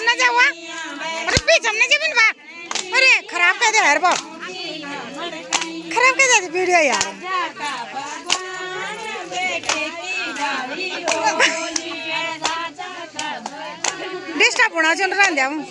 पीछे न जाओ अरे पीछे न जाओ बा अरे खराब कर दे यार बाप खराब कर दे वीडियो यार डिस्टर्ब होना चल रहा है हम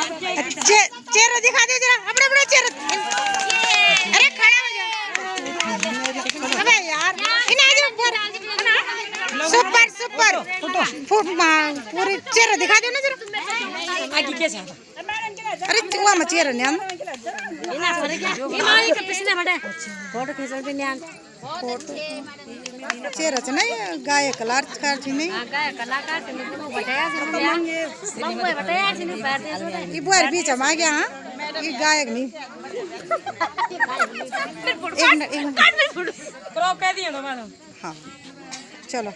चेहरा दिखा दे जरा अपना अपना चेहरा अरे खड़ा हो जा अबे यार इन्हें आज सुपर सुपर पूरी चेहरा दिखा दो ना जरा आगे कैसे अरे चुआ में चेहरा न्यान फोटो खींचल भी न्यान फोटो चेहरा से नहीं गाय कलाकार थी नहीं गाय कलाकार से नहीं वो बताया से वो बताया से नहीं पैर दे ये बुआर बीच में आ गया हां ये गायक नहीं एक क्रॉप कह दिया ना मैडम हां